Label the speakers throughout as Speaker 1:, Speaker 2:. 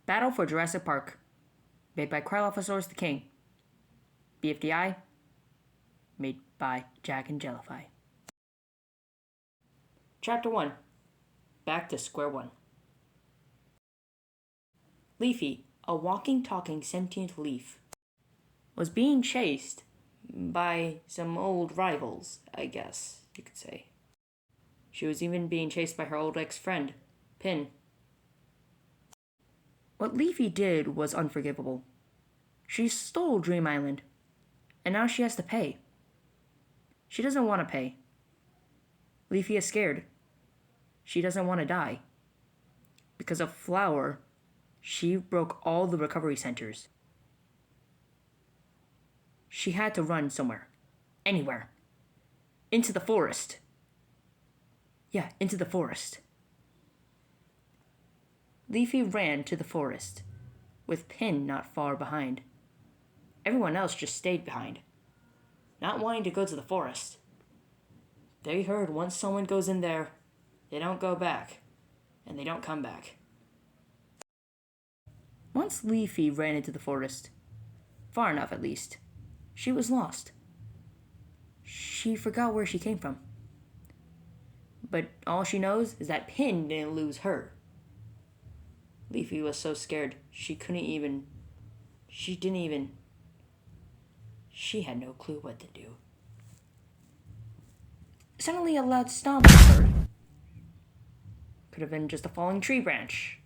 Speaker 1: Battle for Jurassic Park. Made by Carcharodontosaurus the King. BFDI. Made by JacknJellify. Chapter 1. Back to square one. Leafy, a walking, talking, sentient leaf, was being chased by some old rivals, I guess you could say. She was even being chased by her old ex-friend, Pin. What Leafy did was unforgivable. She stole Dream Island, and now she has to pay. She doesn't want to pay. Leafy is scared. She doesn't want to die. Because of Flower, she broke all the recovery centers. She had to run somewhere. Anywhere. Into the forest. Yeah, into the forest. Leafy ran to the forest, with Pin not far behind. Everyone else just stayed behind, not wanting to go to the forest. They heard once someone goes in there, they don't go back, and they don't come back. Once Leafy ran into the forest, far enough at least, she was lost. She forgot where she came from. But all she knows is that Pin didn't lose her. Leafy was so scared she had no clue what to do. Suddenly a loud stomp was heard. Could have been just a falling tree branch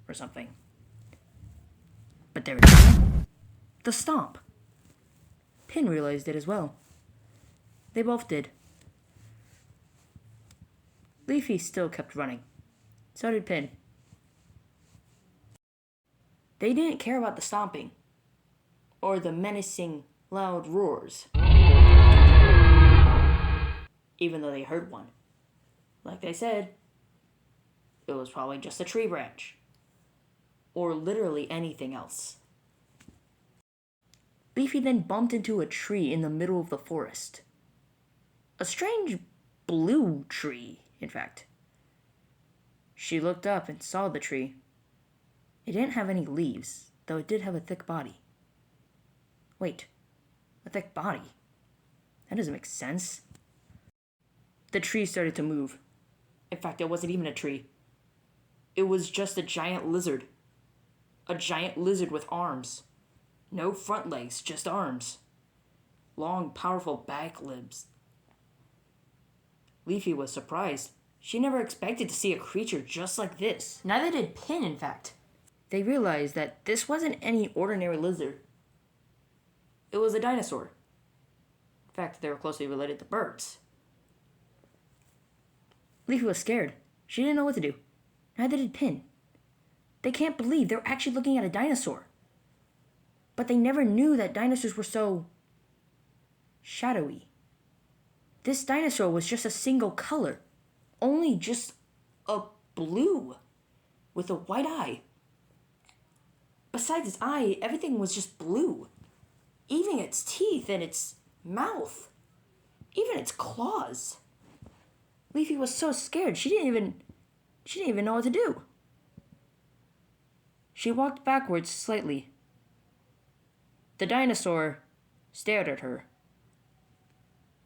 Speaker 1: or something. But there it is. The stomp. Pin realized it as well. They both did. Leafy still kept running. So did Pin. They didn't care about the stomping or the menacing loud roars, even though they heard one. Like they said, it was probably just a tree branch, or literally anything else. Leafy then bumped into a tree in the middle of the forest. A strange blue tree, in fact. She looked up and saw the tree. It didn't have any leaves, though it did have a thick body. Wait, a thick body? That doesn't make sense. The tree started to move. In fact, it wasn't even a tree. It was just a giant lizard. A giant lizard with arms. No front legs, just arms. Long, powerful back limbs. Leafy was surprised. She never expected to see a creature just like this. Neither did Pin, in fact. They realized that this wasn't any ordinary lizard. It was a dinosaur. In fact, they were closely related to birds. Leafy was scared. She didn't know what to do. Neither did Pin. They can't believe they're actually looking at a dinosaur. But they never knew that dinosaurs were so shadowy. This dinosaur was just a single color. Only just a blue with a white eye. Besides its eye, everything was just blue. Even its teeth and its mouth. Even its claws. Leafy was so scared, she didn't even know what to do. She walked backwards slightly. The dinosaur stared at her.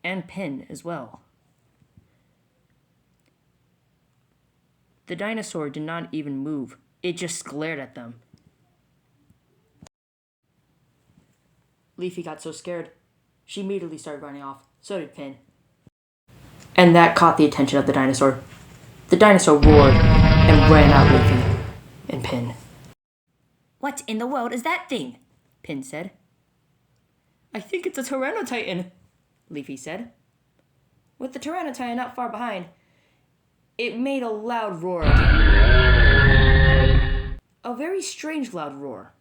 Speaker 1: And Pin as well. The dinosaur did not even move. It just glared at them. Leafy got so scared, she immediately started running off. So did Pin. And that caught the attention of the dinosaur. The dinosaur roared and ran at Leafy and Pin. "What in the world is that thing?" Pin said. "I think it's a Tyrannotitan," Leafy said. With the Tyrannotitan not far behind, it made a loud roar again. A very strange loud roar.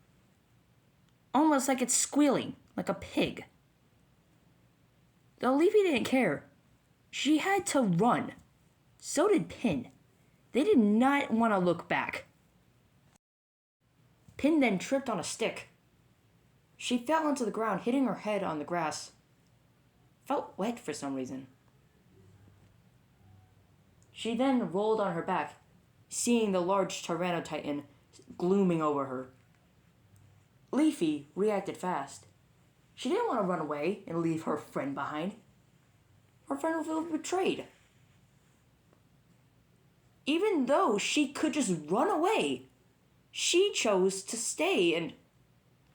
Speaker 1: Almost like it's squealing, like a pig. Though Leafy didn't care. She had to run. So did Pin. They did not want to look back. Pin then tripped on a stick. She fell onto the ground, hitting her head on the grass. Felt wet for some reason. She then rolled on her back, seeing the large Tyrannotitan glooming over her. Leafy reacted fast. She didn't want to run away and leave her friend behind. Her friend would feel betrayed. Even though she could just run away, she chose to stay and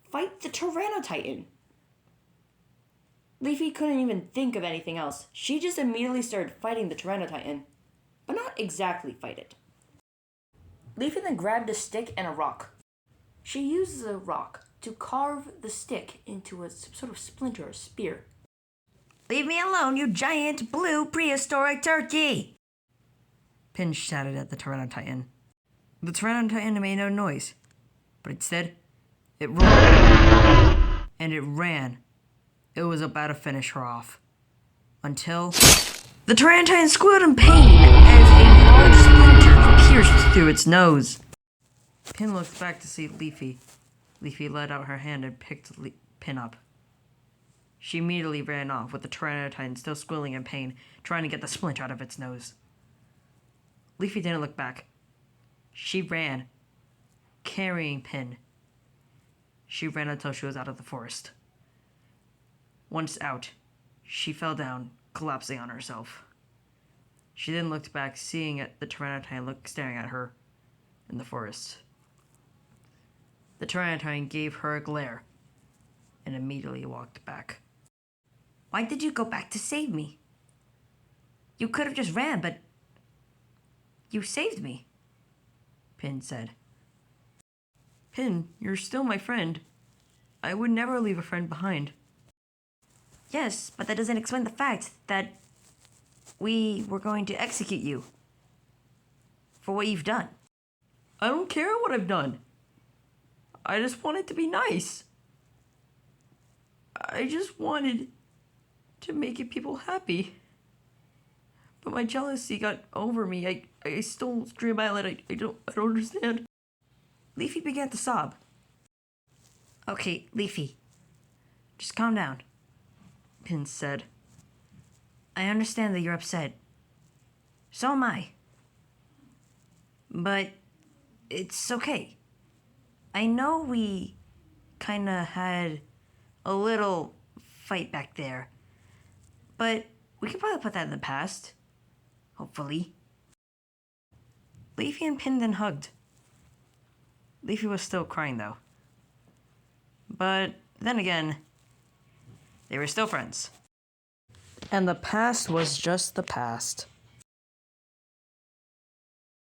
Speaker 1: fight the Tyrannotitan. Leafy couldn't even think of anything else. She just immediately started fighting the Tyrannotitan, but not exactly fight it. Leafy then grabbed a stick and a rock. She used the rock to carve the stick into a sort of splinter or spear. "Leave me alone, you giant blue prehistoric turkey!" Pin shouted at the Tyrannotitan. The Tyrannotitan made no noise, but instead, it roared, and it ran. It was about to finish her off. Until the Tyrannotitan squealed in pain as a large splinter pierced through its nose. Pin looked back to see Leafy. Leafy let out her hand and picked Pin up. She immediately ran off, with the Tyrannotitan still squealing in pain, trying to get the splinter out of its nose. Leafy didn't look back. She ran, carrying Pin. She ran until she was out of the forest. Once out, she fell down, collapsing on herself. She then looked back, seeing the Tyrannotitan staring at her in the forest. The Tyrannotitan gave her a glare and immediately walked back. "Why did you go back to save me? You could have just ran, but you saved me," Pin said. "Pin, you're still my friend. I would never leave a friend behind." "Yes, but that doesn't explain the fact that we were going to execute you for what you've done." "I don't care what I've done. I just wanted to be nice. I just wanted to make people happy. But my jealousy got over me. I still scream out. I don't understand." Leafy began to sob. "Okay, Leafy, just calm down," Pin said. "I understand that you're upset. So am I. But it's okay. I know we kinda had a little fight back there, but we can probably put that in the past. Hopefully." Leafy and Pin then hugged. Leafy was still crying though. But then again, they were still friends. And the past was just the past.